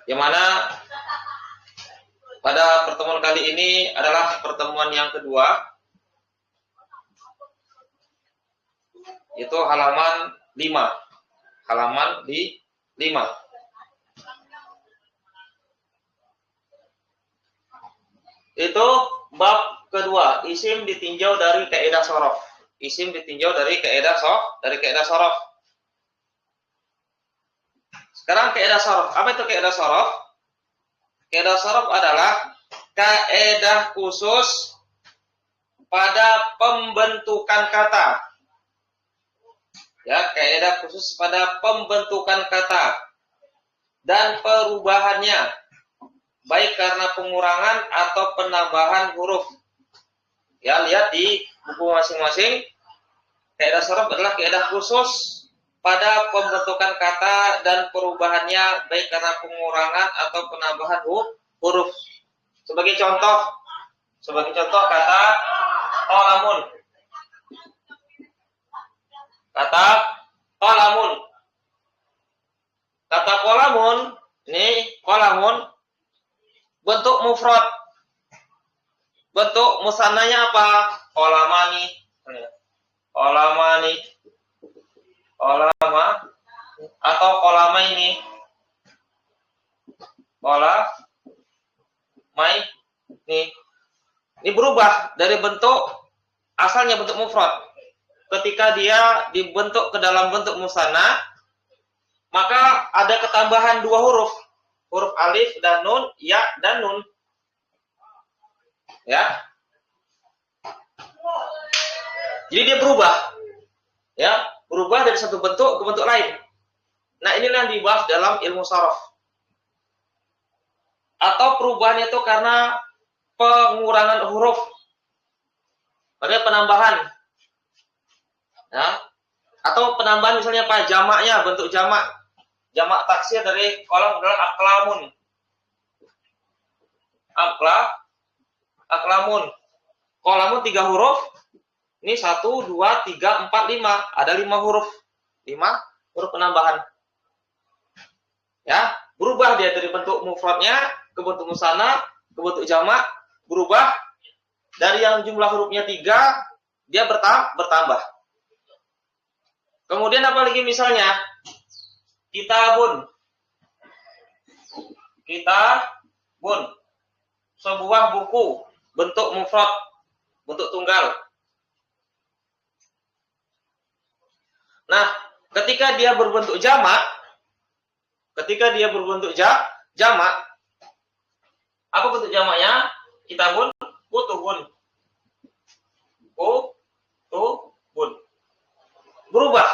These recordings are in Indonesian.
Yang mana pada pertemuan kali ini adalah pertemuan yang kedua, yaitu halaman 5. Halaman di 5. Itu bab kedua, isim ditinjau dari kaidah shorof. Isim ditinjau dari kaidah shorof. Sekarang kaidah shorof. Apa itu kaidah shorof? Kaidah shorof adalah kaidah khusus pada pembentukan kata. Ya, kaidah khusus pada pembentukan kata dan perubahannya, baik karena pengurangan atau penambahan huruf. Ya, lihat di buku masing-masing. Kaidah shorof adalah kaidah khusus pada pembentukan kata dan perubahannya, baik karena pengurangan atau penambahan huruf. Sebagai contoh kata qalamun. Kata qalamun, ini qalamun bentuk mufrad. Bentuk musannanya apa? Qalamani. Qolama atau qolamaini. Ini berubah dari bentuk asalnya bentuk mufrad. Ketika dia dibentuk ke dalam bentuk musanna, maka ada ketambahan 2 huruf. Huruf alif dan nun, ya dan nun. Ya. Jadi dia berubah. Ya, berubah dari satu bentuk ke bentuk lain. Nah, inilah yang dibahas dalam ilmu shorof. Atau perubahannya itu karena pengurangan huruf. Makanya penambahan. Ya. Atau penambahan misalnya apa? Jamaknya, bentuk jamak. Jamak taksir dari kolom adalah aklamun. Aklamun. Kolamun 3 huruf. Ini 1, 2, 3, 4, 5. Ada 5 huruf. 5 huruf penambahan. Ya, berubah dia dari bentuk mufradnya ke bentuk musanna, ke bentuk jamak, berubah dari yang jumlah hurufnya 3, dia bertambah. Kemudian apa lagi misalnya? Kitabun. Sebuah buku, bentuk mufrad, bentuk tunggal. Nah, ketika dia berbentuk jamak, jamak, apa bentuk jamaknya? Kitabun, kutubun. Berubah.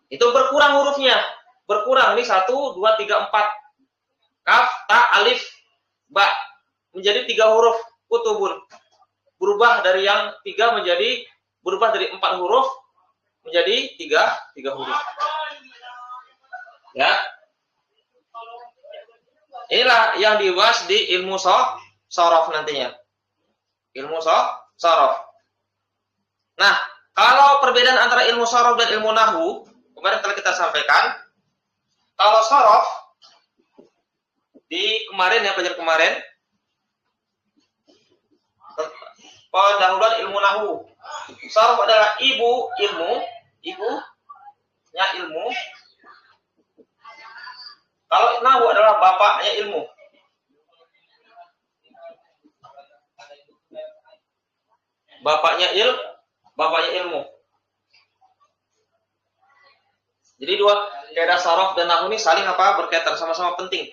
Itu berkurang hurufnya. Berkurang, ini 1, 2, 3, 4. Kaf, ta, alif, ba. Menjadi 3 huruf, kutubun. Berubah dari yang 3 menjadi, berubah dari 4 huruf menjadi 3 huruf. Ya. Inilah yang dibahas di ilmu shorof nantinya. Ilmu shorof. Nah, kalau perbedaan antara ilmu shorof dan ilmu nahwu, kemarin telah kita sampaikan. Kalau shorof di pelajaran kemarin, pendahuluan ilmu nahwu. Shorof adalah ibunya ilmu. Kalau nahwu adalah bapaknya ilmu. Bapaknya ilmu. Jadi dua kaidah shorof dan nahwu ini saling berkaitan, sama-sama penting.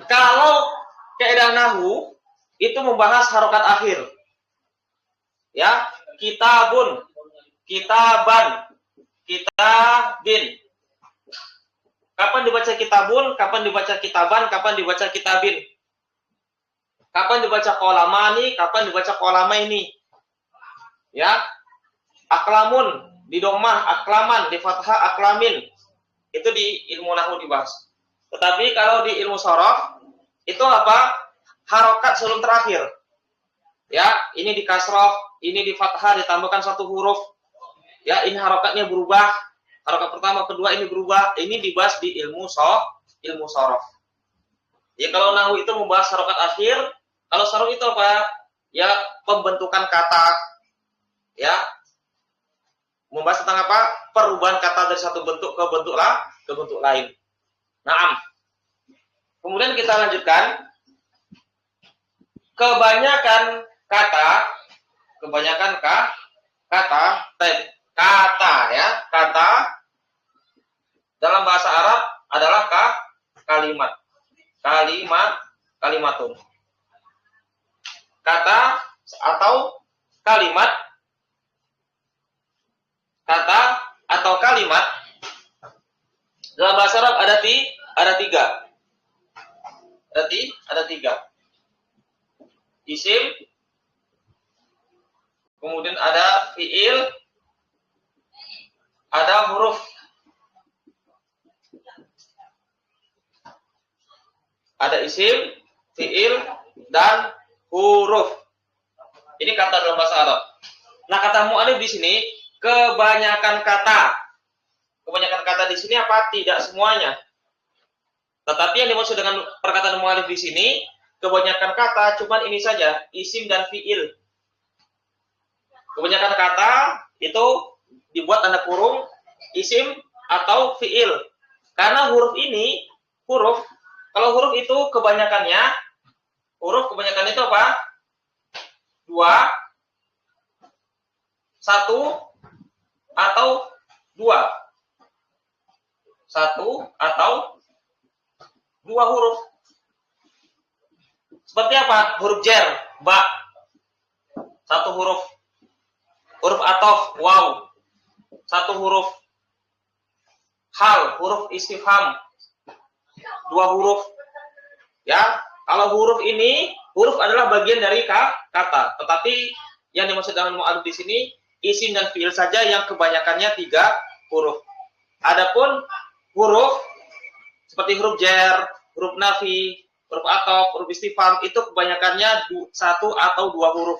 Kalau kaidah nahwu itu membahas harokat akhir. Ya, kitabun, kitaban, kitabin. Kapan dibaca kitabun, kapan dibaca kitaban, kapan dibaca kitabin. Kapan dibaca qolamani, kapan dibaca qolamaini. Ya. Aklamun di dhammah, aklaman di fathah, aklamin. Itu di ilmu nahwu dibahas. Tetapi kalau di ilmu shorof itu harokat sebelum terakhir. Ya, ini di kasroh, ini di fathah ditambahkan 1 huruf. Ya, ini harokatnya berubah harokat pertama, kedua ini berubah. Ini dibahas di ilmu shorof. Ya kalau nahwu itu membahas harokat akhir, kalau shorof itu apa? Ya pembentukan kata, ya membahas tentang apa? Perubahan kata dari satu bentuk ke bentuk lain. Naam. Kemudian kita lanjutkan. Kebanyakan kata ya, kata dalam bahasa Arab adalah kalimatun. Kata atau kalimat dalam bahasa Arab ada tiga. Berarti ada tiga. Isim, kemudian ada fiil, ada huruf. Ada isim, fiil, dan huruf. Ini kata dalam bahasa Arab. Nah, kata mu'alif di sini kebanyakan kata. Kebanyakan kata di sini apa? Tidak semuanya. Tetapi yang dimaksud dengan perkataan mu'alif di sini kebanyakan kata cuman ini saja, isim dan fiil. Kebanyakan kata itu dibuat tanda kurung isim atau fiil. Karena huruf kalau huruf itu kebanyakannya itu apa? 2, 1 atau 2. 1 atau 2 huruf. Seperti apa? Huruf jar, ba. 1 huruf. Huruf atof, waw. 1 huruf. Hal, huruf istifham. 2 huruf. Ya, kalau huruf adalah bagian dari kata. Tetapi yang dimaksud dengan mu'alif di sini isim dan fiil saja yang kebanyakannya 3 huruf. Adapun huruf seperti huruf jar, huruf nafi, huruf atof, huruf istifham itu kebanyakannya 1 atau 2 huruf.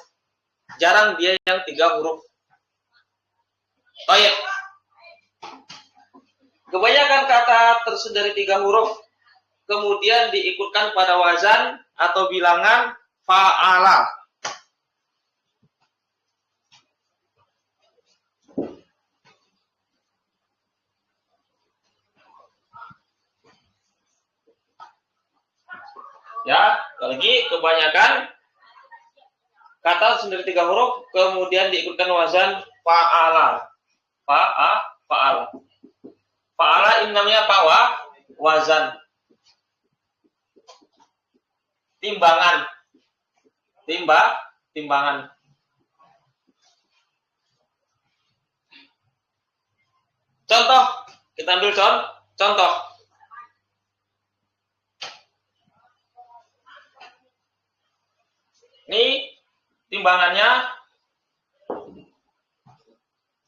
Jarang dia yang 3 huruf. Baik. Kebanyakan kata tersusun dari 3 huruf kemudian diikutkan pada wazan atau bilangan fa'ala. Ya, lagi kebanyakan kata sendiri 3 huruf kemudian diikutkan wazan fa'ala. Fa'ala. Fa'ala ini namanya wazan. Timbangan. Contoh, kita ambil contoh. Ini timbangannya.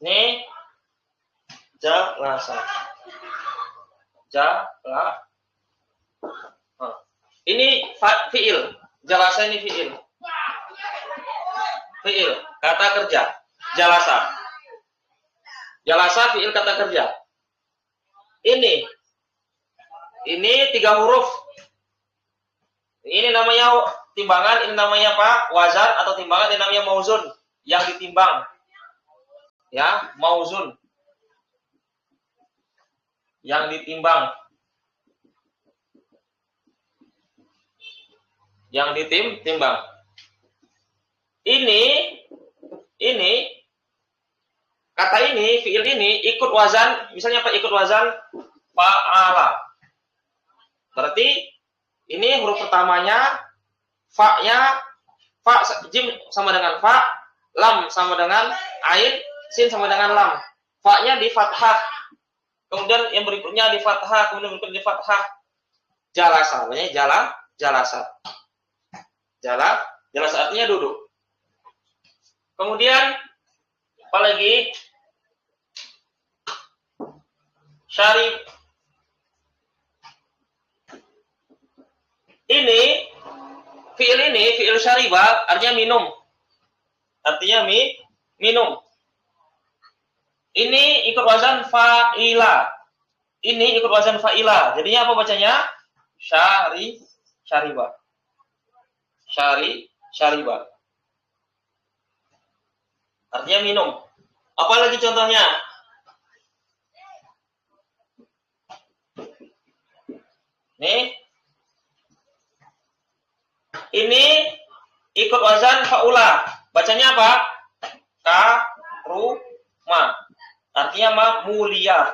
Ini jalasa. Ini fiil. Jalasa ini fiil. Fiil, kata kerja. Jalasa. Jalasa fiil kata kerja. Ini 3 huruf. Ini namanya timbangan, ini namanya apa? Wazan atau timbangan, ini namanya mauzun, yang ditimbang. Ya, mauzun. Yang ditimbang. Timbang. Ini kata ini, fiil ini ikut wazan, misalnya apa? Ikut wazan fa'ala. Berarti ini huruf pertamanya fa-nya, jim sama dengan fa, lam sama dengan ain, sin sama dengan lam. Fa-nya di fathah. Kemudian yang berikutnya di fathah, kemudian berikutnya di fathah. Jalasa, namanya jalasa. Jalasa artinya duduk. Kemudian apa lagi? Syarib. Fiil syariba artinya minum. Artinya minum. Ini ikut wazan fa'ila. Ini ikut wazan fa'ila. Jadinya apa bacanya? Syariba. Syariba. Artinya minum. Apa lagi contohnya? Nih. Ini ikut wazan fa'ula. Bacanya apa? Karuma. Artinya mulia.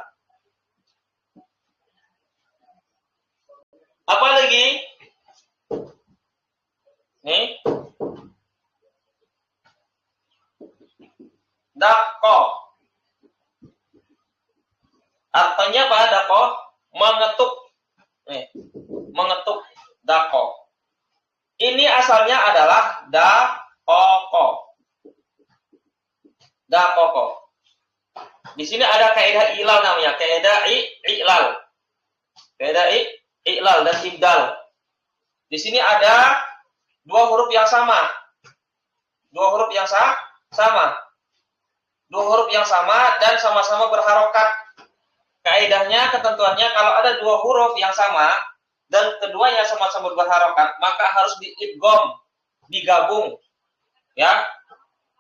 Apa lagi? Nih. Dako. Artinya apa dako? Mengetuk. Nih. Mengetuk. Dako. Ini asalnya adalah dakoko. Dakoko. Di sini ada kaidah ilal namanya, kaidah i'lal. Kaidah i'lal dan ibdal. Di sini ada dua huruf yang sama. Dua huruf yang sama. Dua huruf yang sama dan sama-sama berharokat. Kaidahnya, ketentuannya kalau ada dua huruf yang sama dan keduanya sama-sama berharokat, maka harus diidgham, digabung. Ya.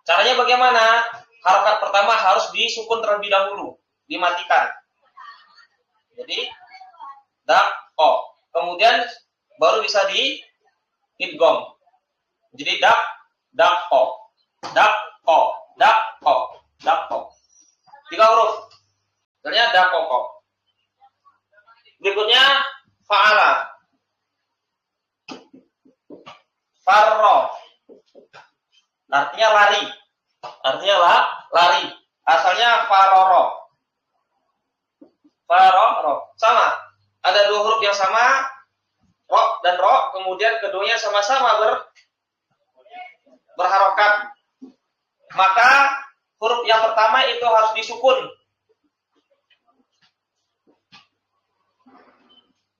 Caranya bagaimana? Harokat pertama harus disukun terlebih dahulu, dimatikan. Jadi dako. Kemudian baru bisa diidgham. Jadi dako. Dako. Dako. Dako. 3 huruf. Artinya dakoko. Berikutnya fa'ala. Farro. Artinya lari. Artinya lari. Asalnya faroro. Faroro. Sama. Ada dua huruf yang sama. Ro dan ro. Kemudian keduanya sama-sama berharokat. Maka huruf yang pertama itu harus disukun.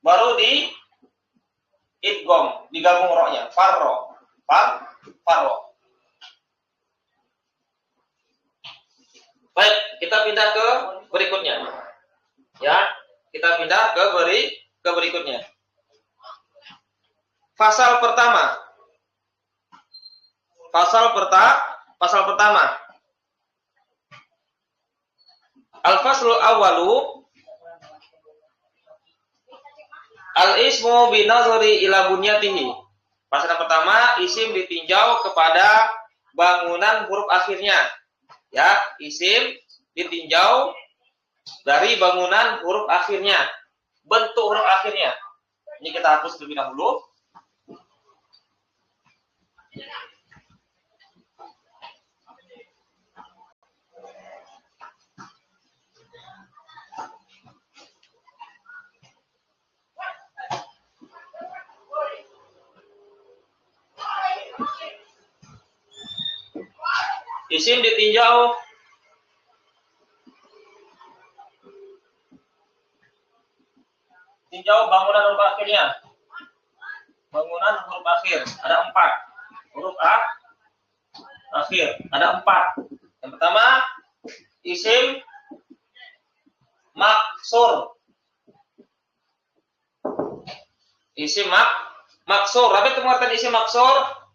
Baru di idgham, digabung ro-nya. Farro. Farro. Baik, kita pindah ke berikutnya. Ya, kita pindah ke berikutnya. Pasal pertama. Pasal pertama. Al-faslul awwalu al-ismu binazari ila bunyatihi. Pasal pertama, isim ditinjau kepada bangunan huruf akhirnya. Ya, isim ditinjau dari bangunan huruf akhirnya, bentuk huruf akhirnya. Ini kita hapus terlebih dahulu. Isim ditinjau bangunan huruf akhirnya. Bangunan huruf akhir ada 4. Huruf akhir ada 4. Yang pertama, isim maksur. Isim maksur. Apa itu pengertian isim maksur?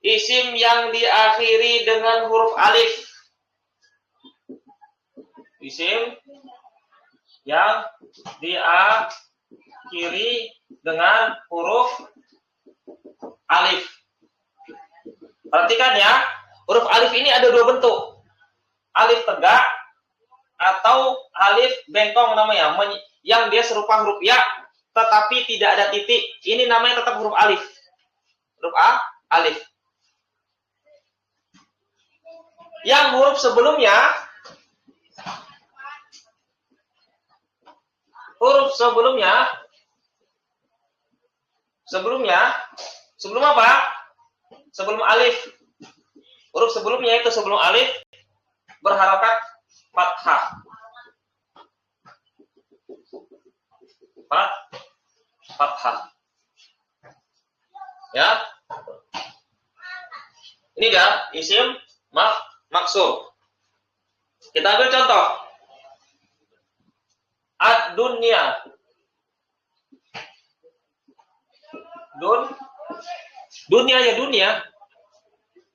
Isim yang diakhiri dengan huruf alif. Isim yang diakhiri dengan huruf alif. Perhatikan ya, huruf alif ini ada 2 bentuk. Alif tegak atau alif bengkong namanya, yang dia serupa huruf ya, tetapi tidak ada titik. Ini namanya tetap huruf alif. Huruf alif. Yang huruf sebelumnya sebelum apa? Sebelum alif. Huruf sebelumnya itu sebelum alif berharokat fathah. Fathah. Ya. Ini dia isim maksur. Kita ambil contoh. Ad-dunya. Dunia ya dunia.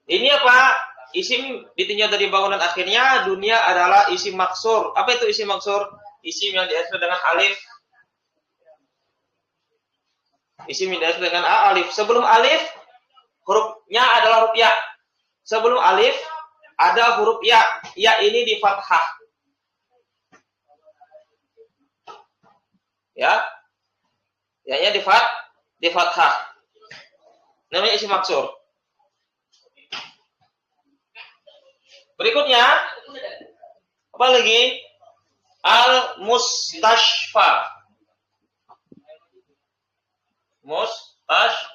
Ini apa? Isim ditinjau dari bangunan akhirnya. Dunia adalah isim maksur. Apa itu isim maksur? Isim yang diakhiri dengan alif. Isim yang diakhiri dengan alif. Sebelum alif, hurufnya adalah huruf ya. Sebelum alif, ada huruf ya. Ya ini di fathah. Ya. Ya-nya di fathah. Namanya isim maksur. Berikutnya, apa lagi? Al-mustashfa. Mustashfa.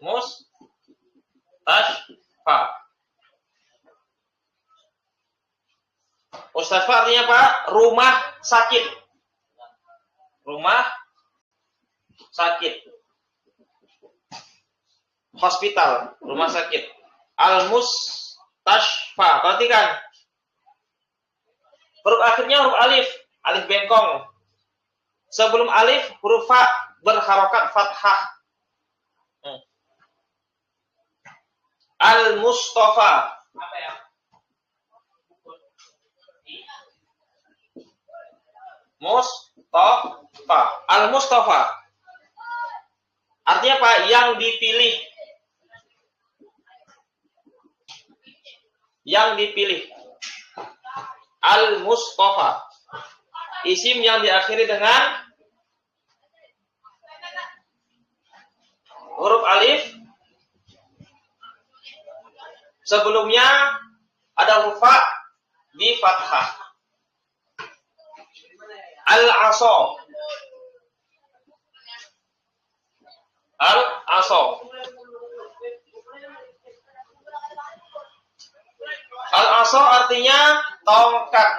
Mustashfa. Mustashfa artinya apa? Rumah sakit. Rumah sakit. Hospital, rumah sakit. Al-mustashfa. Perhatikan. Huruf akhirnya huruf alif. Alif bengkong. Sebelum alif, huruf fa berharokat fathah. Al-Mustafa. Apa ya? Mustafa. Al-Mustafa. Artinya apa? Yang dipilih. Yang dipilih. Al-Mustafa. Isim yang diakhiri dengan huruf alif. Sebelumnya ada huruf fa di fathah. Al-Asa. Al-Asa. Al-Asa artinya tongkat.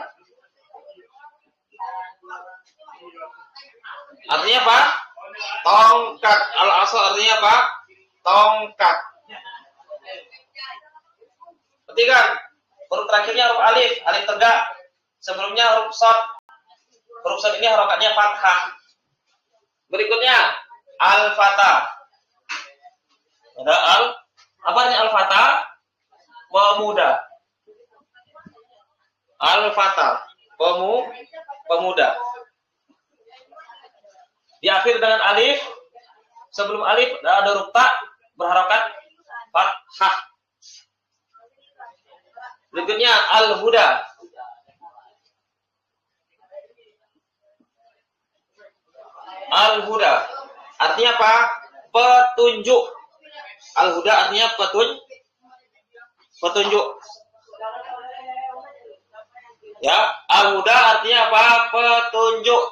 Artinya apa? Tongkat. Al-Asa artinya apa? Tongkat. Perhatikan, huruf terakhirnya huruf alif, alif tegak. Sebelumnya huruf shad. Huruf shad ini harokatnya fathah. Berikutnya al-fata. Ada apa artinya al-fata? Pemuda. Al-fata, pemuda. Diakhiri dengan alif. Sebelum alif ada huruf ta berharokat fathah. Berikutnya al-huda. Al-huda artinya apa? Petunjuk. Al-huda artinya petunjuk. Ya, al-huda artinya apa? Petunjuk.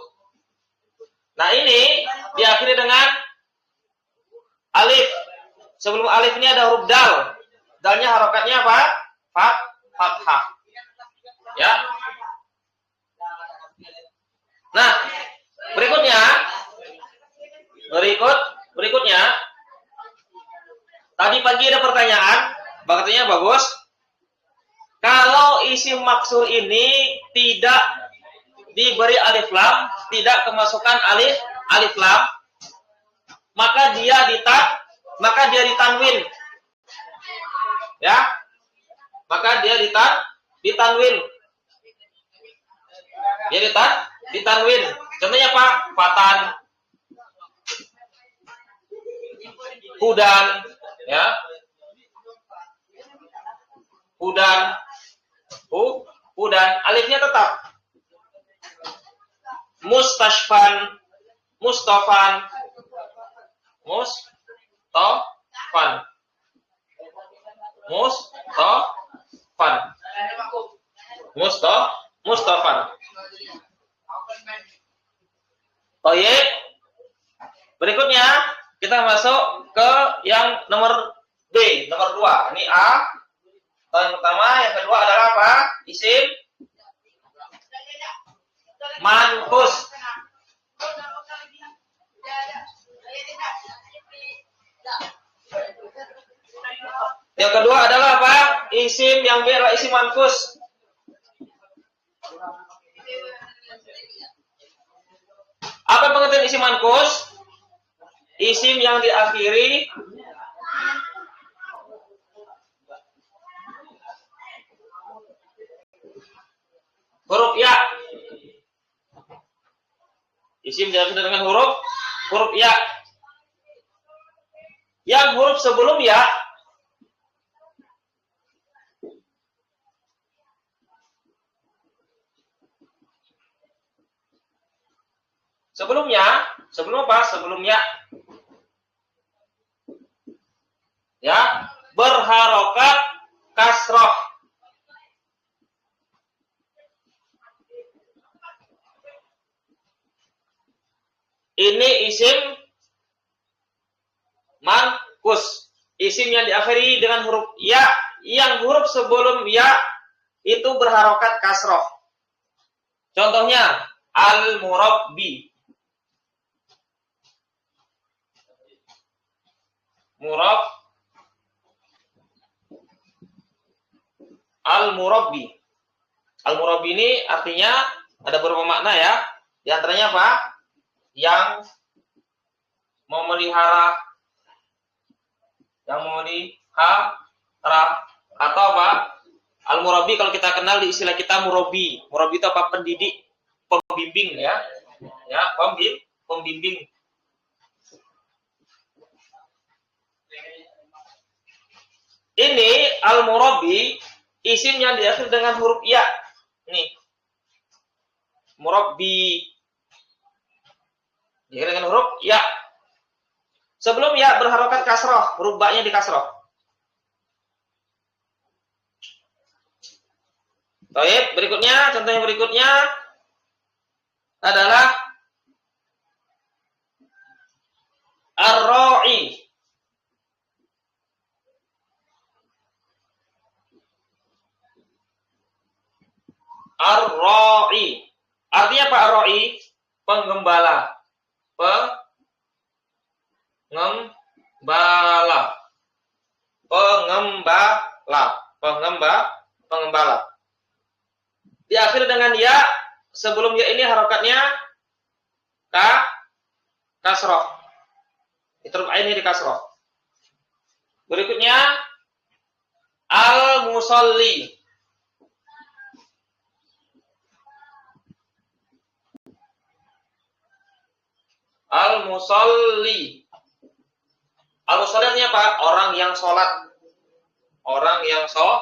Nah, ini diakhiri dengan alif. Sebelum alif ini ada huruf dal. Dalnya harokatnya apa? Fathah. Ya. Nah, berikutnya tadi pagi ada pertanyaan, katanya bagus. Kalau isim maksur ini tidak diberi alif lam, tidak kemasukan alif lam, maka dia ditanwin. Ya. Maka dia ditanwin. Dia ditanwin. Contohnya apa? Fatan, hudan, ya. Hudan, alifnya tetap. Mustashfan, Mustafan. Baik. Berikutnya kita masuk ke yang nomor B, nomor 2. Ini A. Yang pertama, yang kedua adalah apa? Isim manqus. Yang kedua adalah apa? isim, yang B adalah isim mankus. Apa pengertian isim mankus? Isim yang diakhiri huruf ya. Isim diakhiri dengan huruf ya. Yang huruf sebelum ya sebelum apa? Sebelum ya berharokat kasroh. Ini isim mankus. Isim yang diakhiri dengan huruf ya, yang huruf sebelum ya itu berharokat kasroh. Contohnya al-murabbi. Al-murabbi. Al-murabbi ini artinya ada beberapa makna ya. Di antaranya apa? Yang memelihara, atau apa? Al-murabbi kalau kita kenal di istilah kita murabbi. Murabbi itu apa? Pendidik, pembimbing ya. Ya, pembimbing. Ini al-murabbi, isim yang diakhiri dengan huruf ya. Nih. Murabbi. Diakhiri dengan huruf ya. Sebelum ya berharokat kasroh, huruf ba-nya di kasroh. Baik, berikutnya, contoh yang berikutnya adalah ar-ra'i. Ar-ra'i. Artinya apa ar-ra'i? Penggembala. Pengembala. Diakhiri dengan ya, sebelum ya ini harokatnya kasroh. Huruf ini di kasroh. Berikutnya al-musalli. Al-musalli. Al-musalli artinya apa? Orang yang sholat. Orang yang sholat.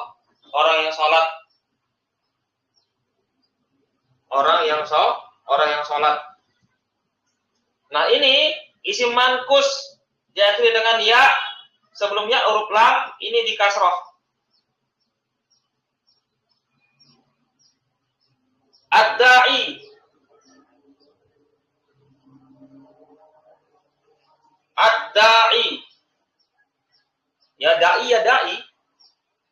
Nah ini isim mankus diakhiri dengan ya, sebelumnya huruf lam, ini di kasroh. Ad-da'i. Ya da'i.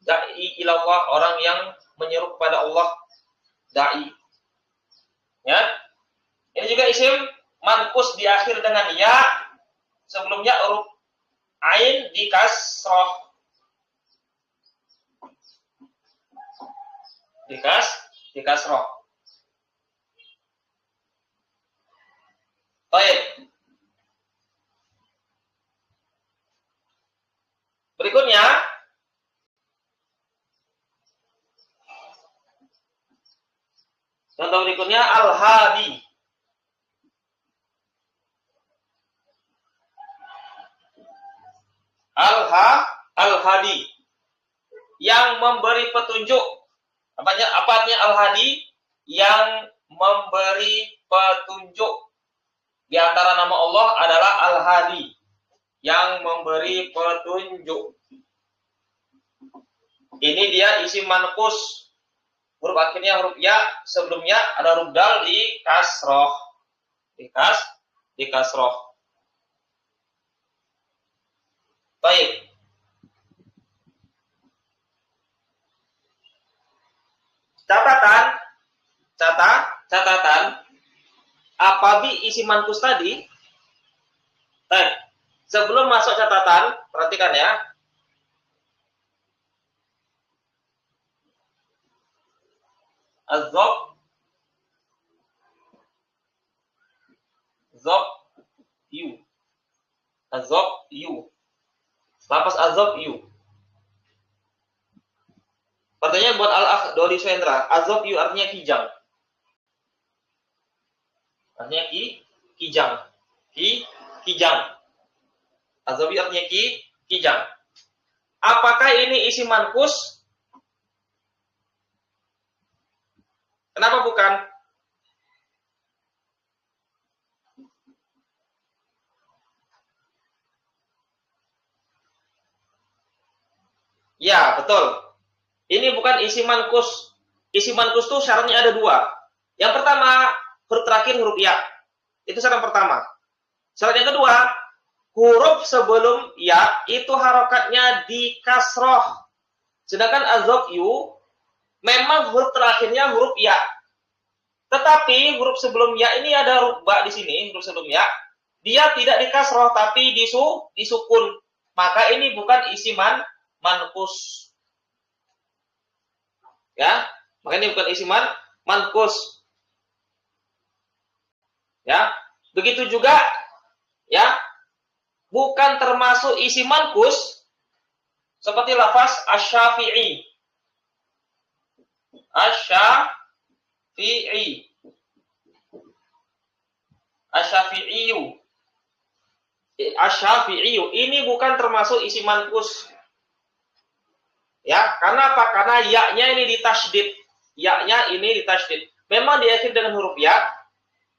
Da'i ilallah, orang yang menyeru kepada Allah. Da'i. Ya. Ini juga isim mankus diakhir dengan ya, sebelumnya huruf ain di kasroh. Di kasroh. Baik. Berikutnya contoh berikutnya al-hadi. Al-hadi yang memberi petunjuk. Apa artinya al-hadi? Yang memberi petunjuk. Di antara nama Allah adalah al-hadi, yang memberi petunjuk. Ini dia isim mankus. Huruf akhirnya huruf ya, sebelumnya ada huruf dal di kasroh. Di kasroh. Baik. Catatan. Apabila isim mankus tadi, sebelum masuk catatan, perhatikan ya. Azab yu. Azab yu. Lapas azab yu. Pertanyaan buat Al-Akh Dodi Swendra. Azab yu artinya kijang. Artinya kijang. Kijang. Azab yu artinya kijang. Apakah ini isim mankus? Kenapa bukan? Ya, betul. Ini bukan isim mankus. Isim mankus itu syaratnya ada dua. Yang pertama, huruf terakhir huruf ya. Itu syarat pertama. Syarat yang kedua, huruf sebelum ya itu harokatnya di kasroh. Sedangkan azab yu memang huruf terakhirnya huruf ya. Tetapi huruf sebelum ya ini ada huruf ba di sini, huruf sebelum ya. Dia tidak di kasroh tapi disukun. Maka ini bukan isim mankus. Ya, maka ini bukan isim mankus. Ya, begitu juga ya, bukan termasuk isim mankus seperti lafaz asy-Syafi'i. Asy-Syafi'i. Asy-Syafi'iyu. Asy-Syafi'iyu ini bukan termasuk isim mankus. Ya, karena apa? Karena ya-nya ini ditasydid. Ya-nya ini ditasydid. Memang diakhiri dengan huruf ya.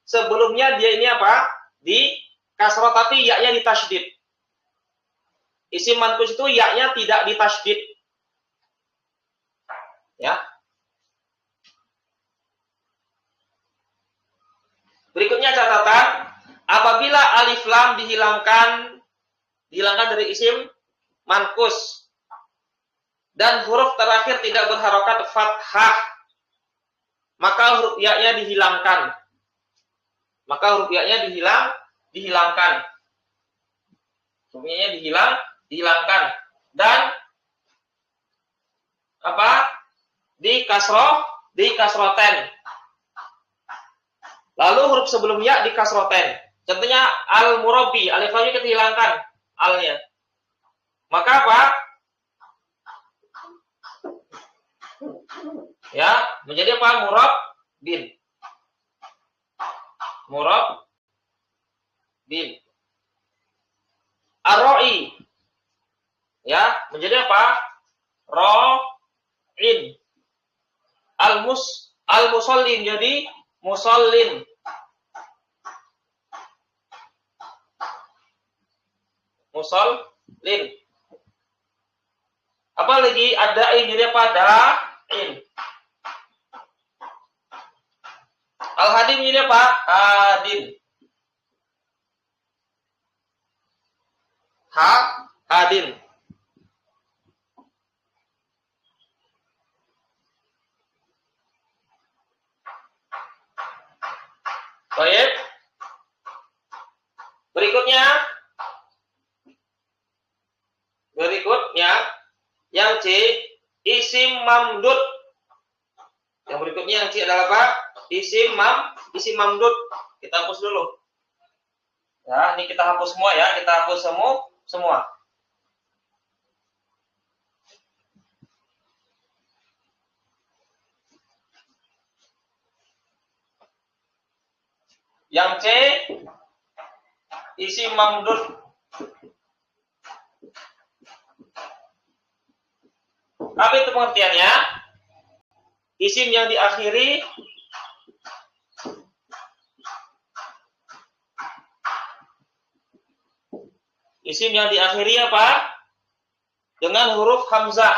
Sebelumnya dia ini apa? Di kasrah tapi ya-nya ditasydid. Isim mankus itu ya-nya tidak ditasydid. Ya. Berikutnya catatan, apabila alif lam dihilangkan dari isim mankus dan huruf terakhir tidak berharokat fathah, maka huruf ya-nya dihilangkan. Dihilangkan. Hurufnya dihilangkan. Dan apa? Di kasroten. Lalu huruf sebelum ya di kasroten. Contohnya al-murabi, alif lamnya kita hilangkan alnya. Maka apa? Ya, menjadi apa? Murabbin. Ar-ra'i. Ya, menjadi apa? Ra'in. Al-musallin jadi musallin. Musallin. Apa lagi? Ada jadi apa? Da'in. Al-hadim jadi apa? Hadim. Hadim. Baik. Berikutnya yang C, isim mamdud. Yang berikutnya yang C adalah apa? Isim mamdud. Kita hapus dulu. Ya, ini kita hapus semua ya. Kita hapus semua. Yang C, isim mamdud. Apa itu pengertiannya? Isim yang diakhiri apa? Dengan huruf hamzah.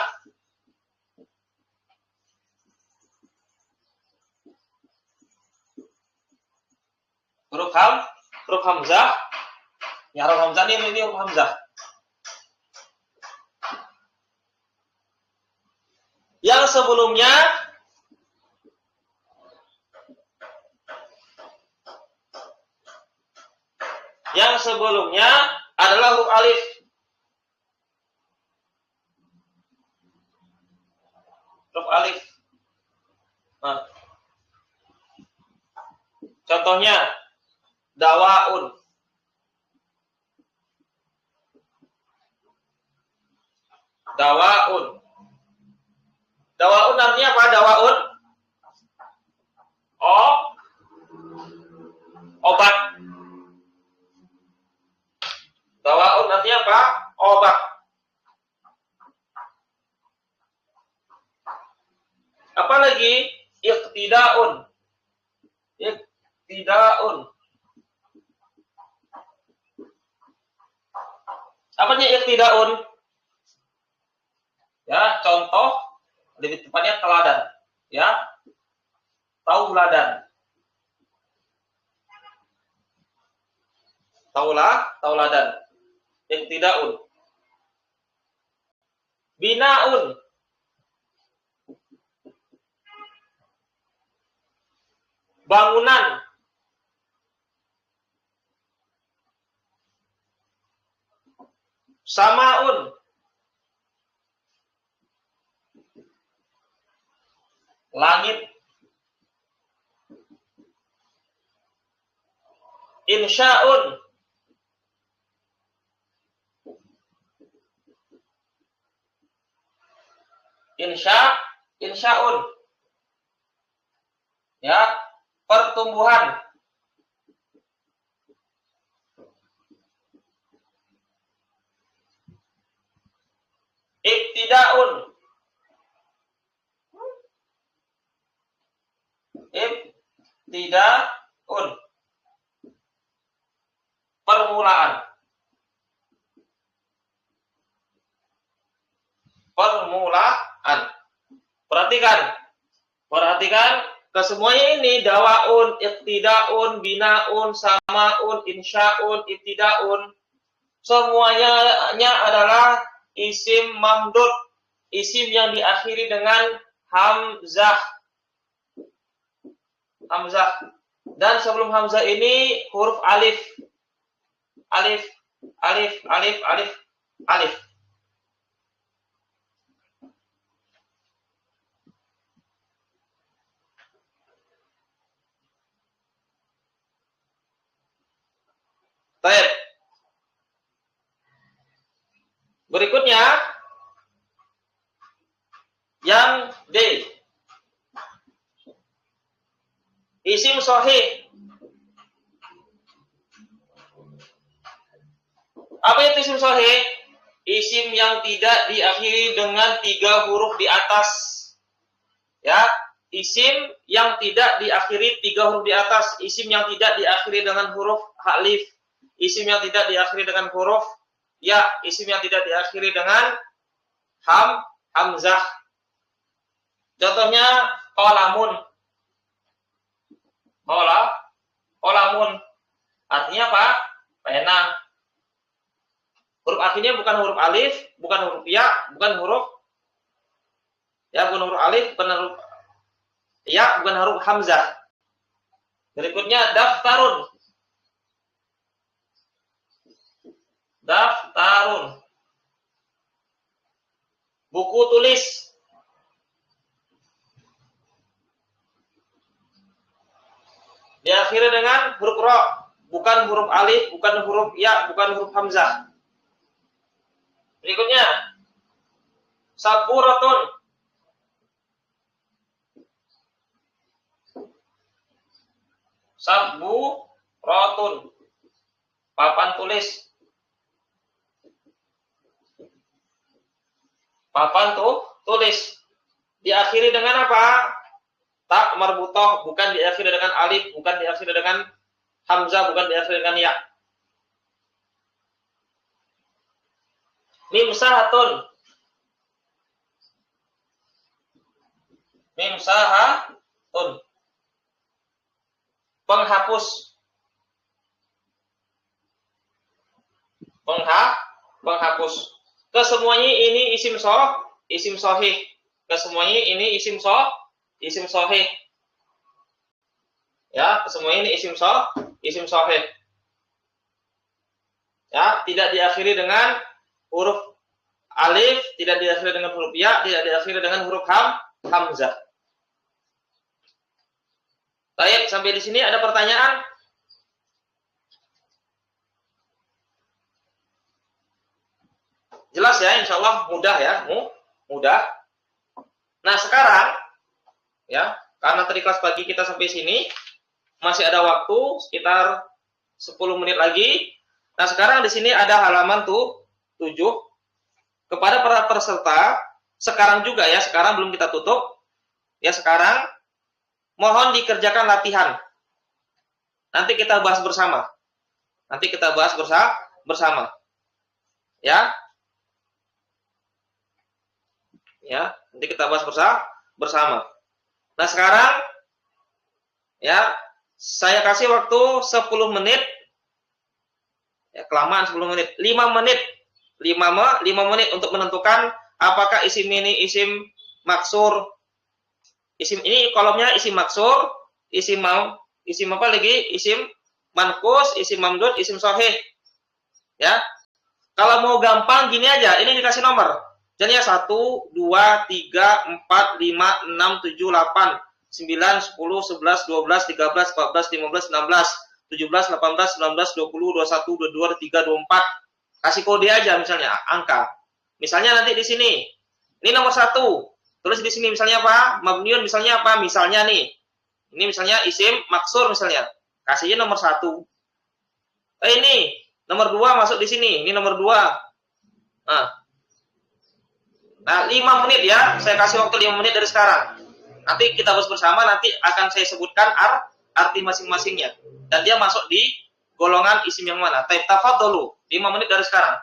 Huruf hamzah. Ya, huruf hamzah ini huruf hamzah. Yang sebelumnya adalah huruf alif. Huruf alif. Nah, Contohnya dawaun. Dawaun. Dawaun artinya apa? Dawaun obat. Dawaun artinya apa? Obat. Apalagi iqtidaun. Iqtidaun. Apanya iqtidaun? Ya, contoh lebih tepatnya teladan. Ya. Tauladan. Tauladan. Iqtidaun. Binaun. Bangunan. Samaun. Langit. Insya'un. Insya'un. Ya, pertumbuhan. Ibtidaun. Ibtidaun. Permulaan. Perhatikan kesemuanya ini dawaun, iqtidaun, binaun, samaun, insya'un, ibtidaun. Semuanya adalah isim mamdud, isim yang diakhiri dengan hamzah. Dan sebelum hamzah ini huruf alif. Alif. Baik. Berikutnya yang D. Isim sahih. Apa itu isim sahih? Isim yang tidak diakhiri dengan 3 huruf di atas. Ya, isim yang tidak diakhiri 3 huruf di atas, isim yang tidak diakhiri dengan huruf alif, isim yang tidak diakhiri dengan huruf ya, isim yang tidak diakhiri dengan hamzah. Contohnya qalamun. Qalamun artinya apa? Pena. Huruf akhirnya bukan huruf alif, bukan huruf ya, bukan huruf alif, bukan huruf ya, bukan huruf hamzah. Berikutnya daftarun. Buku tulis. Diakhiri dengan huruf ra, bukan huruf alif, bukan huruf ya, bukan huruf hamzah. Berikutnya saburatun. Saburatun. Papan tulis. Tulis. Diakhiri dengan apa? Tak marbutoh, bukan diakhiri dengan alif, bukan diakhiri dengan hamzah, bukan diakhiri dengan ya. Mimsahatun. Penghapus. Kesemuanya ini isim sahih. Kesemuanya ini isim sahih. Ya, kesemuanya ini isim sahih. Ya, tidak diakhiri dengan huruf alif, tidak diakhiri dengan huruf ya, tidak diakhiri dengan huruf hamzah. Baik, sampai di sini ada pertanyaan? Jelas ya, insya Allah mudah ya, mudah. Nah sekarang ya, karena tadi kelas pagi kita sampai sini, masih ada waktu sekitar 10 menit lagi. Nah sekarang di sini ada halaman 7. Kepada para peserta, sekarang juga ya, sekarang belum kita tutup. Ya sekarang, mohon dikerjakan latihan. Nanti kita bahas bersama. Nanti kita bahas bersama. Ya. Ya, nanti kita bahas bersama. Nah, sekarang ya, saya kasih waktu 10 menit. Ya, kelamaan 10 menit. 5 menit. 5 menit untuk menentukan apakah isim ini isim maksur. Isim ini kolomnya isim maksur, isim apa lagi? Isim manqus, isim mamdud, isim sahih. Ya. Kalau mau gampang gini aja, ini dikasih nomor. Jadi ya 1, 2, 3, 4, 5, 6, 7, 8, 9, 10, 11, 12, 13, 14, 15, 16, 17, 18, 19, 20, 21, 22, 23, 24. Kasih kode aja misalnya, angka. Misalnya nanti di sini. Ini nomor 1. Tulis di sini misalnya apa? Mabniun misalnya apa? Misalnya nih. Ini misalnya isim maksur misalnya. Kasihnya nomor 1. Ini nomor 2 masuk di sini. Ini nomor 2. Nah, 5 menit ya. Saya kasih waktu 5 menit dari sekarang. Nanti kita bahas bersama, nanti akan saya sebutkan arti masing-masingnya. Dan dia masuk di golongan isim yang mana. Tafadholu, 5 menit dari sekarang.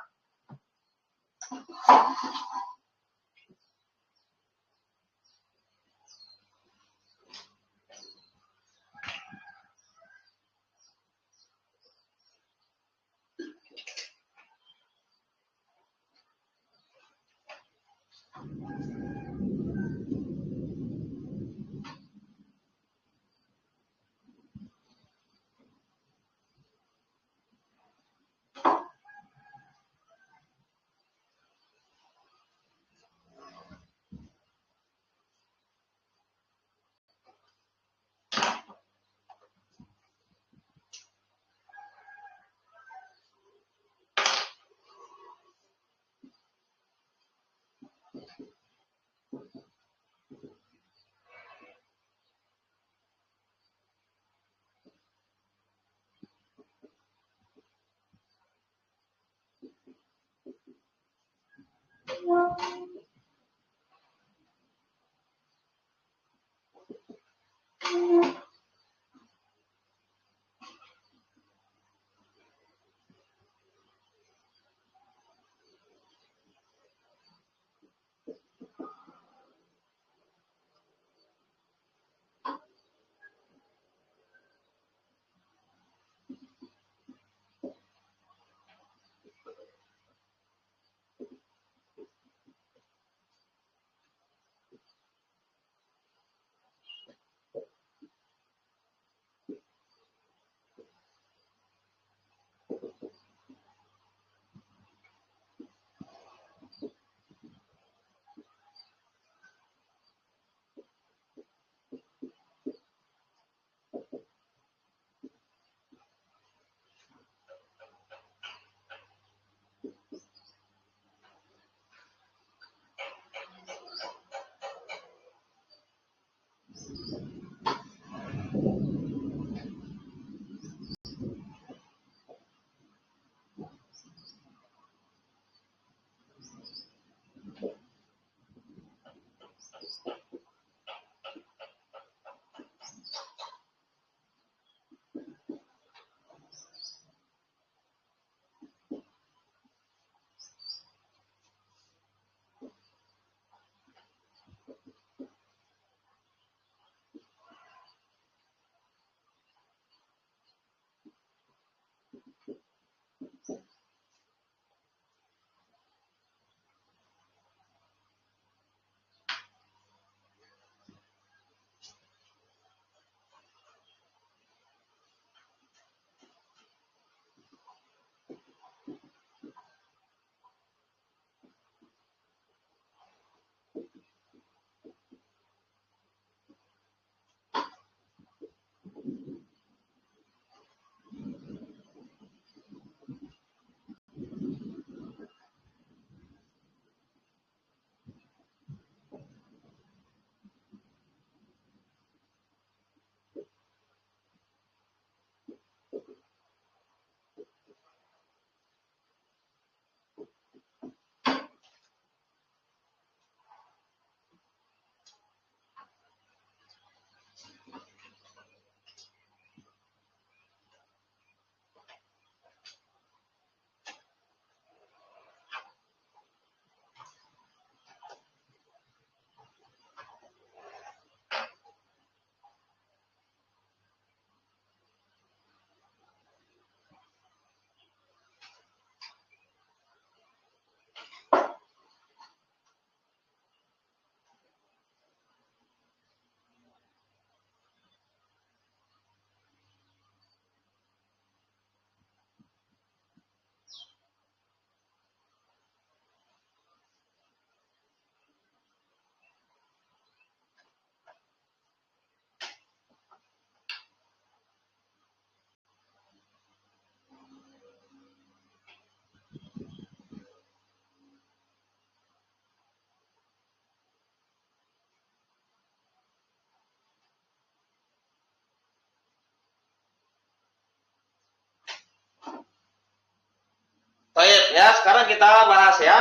kita bahas ya.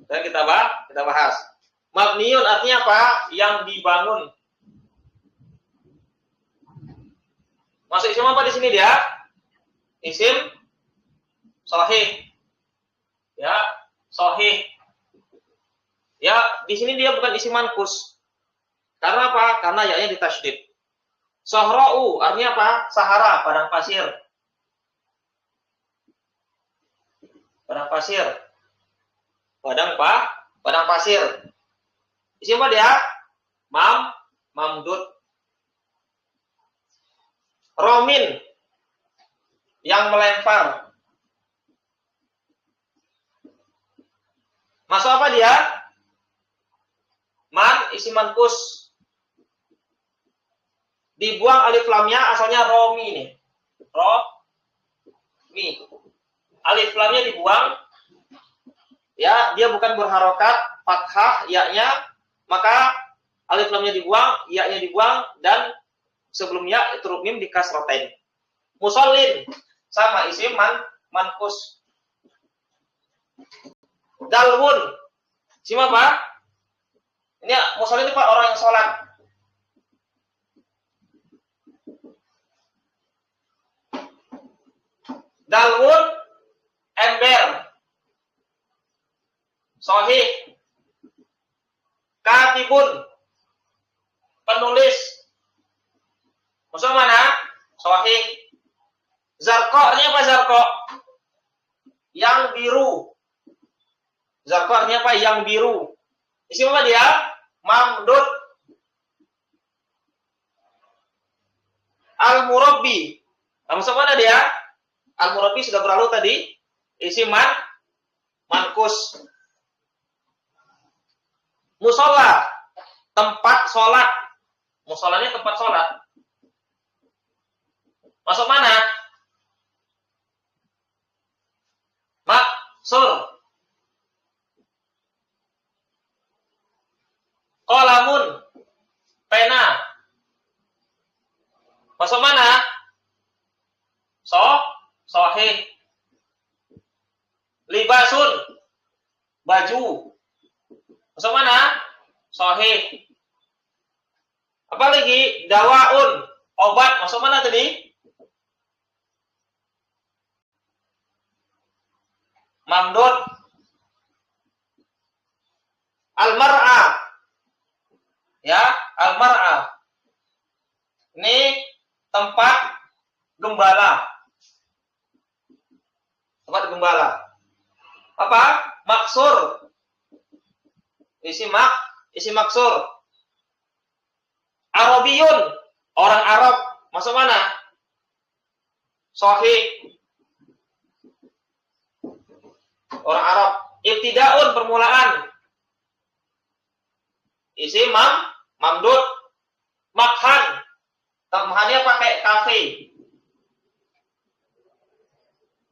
Sekarang kita bahas. Mabniun artinya apa? Yang dibangun. Masuk isim apa di sini dia? Isim sahih. Ya, sahih. Ya, di sini dia bukan isim mankus. Karena apa? Karena ya-nya ditasydid. Sahra'u artinya apa? Sahara, padang pasir. Padang pasir. Padang pasir. Isim apa dia? Mamdud. Romin yang melempar. Masuk apa dia? Isim mankus. Dibuang alif lamnya, asalnya romi nih. Romi. Alif lamnya dibuang. Ya, dia bukan berharokat fathah ya-nya, maka alif lamnya dibuang, ya-nya dibuang, dan sebelumnya huruf mim dikasrotain. Musallin sama isim mankus. Dalwun. Isim apa? Ini musallin itu Pak, orang yang sholat. Dalwun ember. Sahih. Katibun penulis. Maksud mana? Sahih. Zarqa artinya apa zarqa? Yang biru. Zarqa artinya apa? Yang biru. Isim apa dia? Mamdud. Al-Murabbi. Maksud mana dia? Al-Murabbi sudah berlalu tadi. Isim mankus. Musola, tempat sholat. Musolanya tempat sholat. Masuk mana? Maksur. Qalamun, pena. Masuk mana? Sahih. Libasun, baju. Masuk mana? Sahih. Apa lagi? Dawaun, obat. Masuk mana tadi? Mamdud. Al-mar'a. Ya, al-mar'a. Ini tempat gembala. Tempat gembala. Apa? Maksur. Isi maksur. Arabiyun, orang Arab. Masuk mana? Sahih. Orang Arab. Ibtidaun, permulaan. Isi mamdud. Makhan. Makhannya pakai kafe.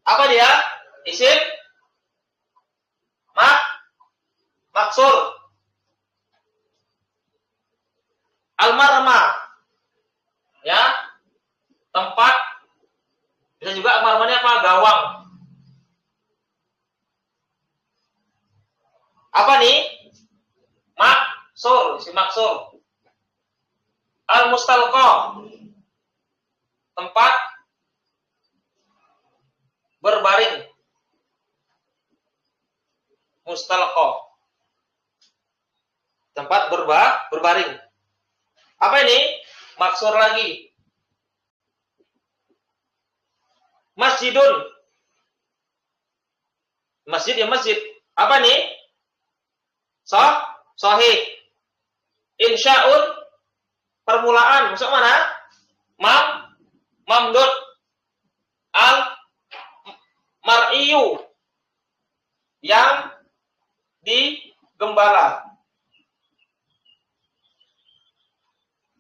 Apa dia? Isim maksur. Al-marma, ya, tempat. Bisa juga marmanya apa? Gawang. Apa nih? Maksur, si maksur. Al-mustalqa, tempat berbaring. Mustalqa, tempat berbaring. Apa ini? Maksur lagi. Masjidun. Masjid ya masjid. Apa nih? Sahih. Insya'un, permulaan. Maksud mana? Mamdud. Al-mar'iyu, yang digembala.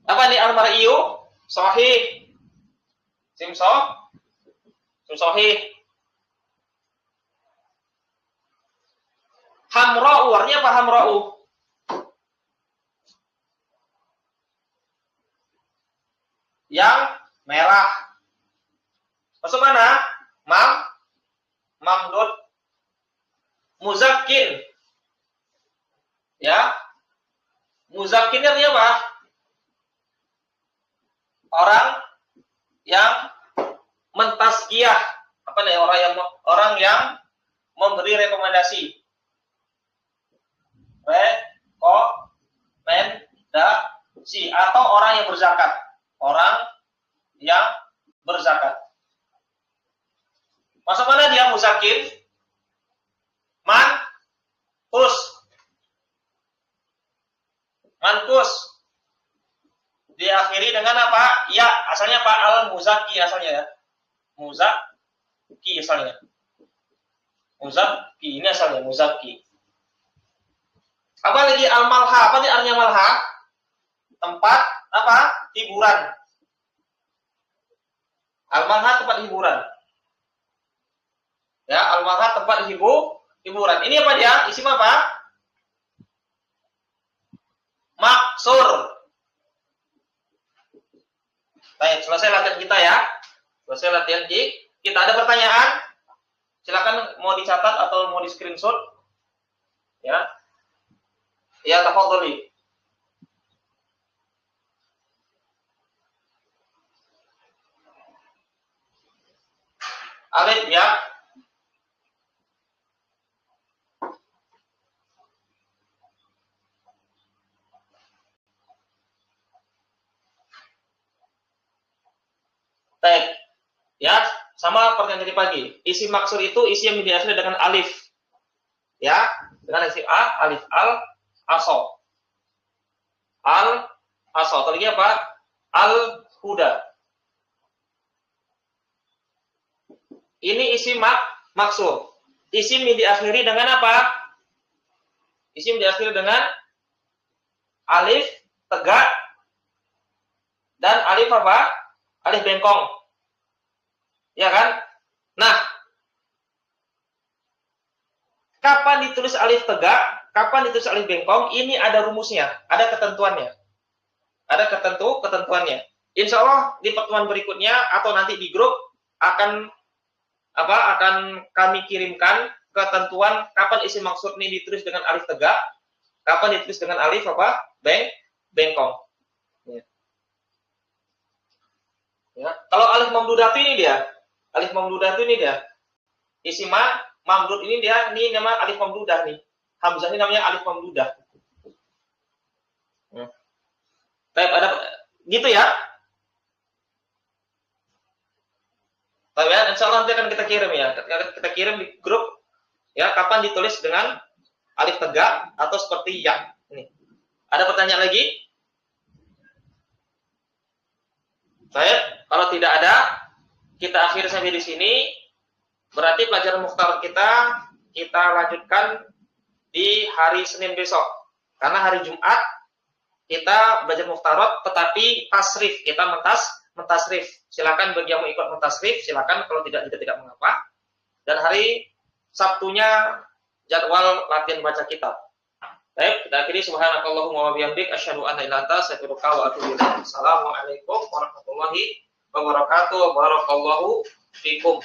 Apa nih al-mar'iyu? Sahih. Sim sahih. Hamra'u, artinya apa hamra'u? Yang merah. Masuk mana? Mamdud. Muzakkin. Ya. Muzakkin artinya apa? Orang yang mentazkiyah, apa nih, orang yang memberi rekomendasi. Rekomendasi atau orang yang berzakat. Orang yang berzakat. Masuk mana dia muzakkin? Mankus. Diakhiri dengan apa? Ya, asalnya apa? Al-muzakki asalnya ya. Muzakki asalnya. Muzakki, ini asalnya muzakki. Apa lagi? Al-malha. Apa sih artinya malha? Tempat apa? Hiburan. Al-malha tempat hiburan. Ya, al-malha tempat hiburan. Ini apa dia? Isim apa? Maksur. Baik, selesai latihan kita ya. Selesai latihan kita. Ada pertanyaan? Silakan mau dicatat atau mau di screenshot. Ya. Ya, tafadholi. Alif ya. Baik. Ya, sama seperti yang tadi pagi. Isi maksur itu isi yang diakhiri dengan alif. Ya, dengan isi alif al-aso. Al-aso. Tadi apa? Al-huda. Ini isi maksur. Isim yang diakhiri dengan apa? Isim diakhiri dengan alif tegak dan alif apa? Alif bengkong. Ya kan? Nah, kapan ditulis alif tegak, kapan ditulis alif bengkong, ini ada rumusnya, ada ketentuannya. Ada ketentuannya. Insya Allah di pertemuan berikutnya atau nanti di grup akan kami kirimkan ketentuan kapan isim maksud ini ditulis dengan alif tegak, kapan ditulis dengan alif bengkong. Ya. Kalau alif mamdudah ini dia, alif mamdudah ini dia, isim mamdud ini dia, ini nama alif mamdudah nih. Hamzah ini namanya alif mamdudah. Baik, ada gitu ya. Baik ya, insya Allah nanti akan kita kirim ya. Kita kirim di grup ya, kapan ditulis dengan alif tegak atau seperti ya. Ini. Ada pertanyaan lagi? Baik, kalau tidak ada, kita akhiri sampai di sini. Berarti pelajaran mukhtar kita lanjutkan di hari Senin besok. Karena hari Jumat kita belajar mukhtarot, tetapi tasrif kita mentasrif. Silakan bagi yang mau ikut mentasrif, silakan. Kalau tidak mengapa. Dan hari Sabtunya jadwal latihan baca kitab. Baik, kita akhiri. Subhanakallahumma wa bihamdik asyhadu an la ilaha illa anta astaghfiruka wa atubu ilaik. Assalamualaikum warahmatullahi wabarakatuh. Barakallahu fikum.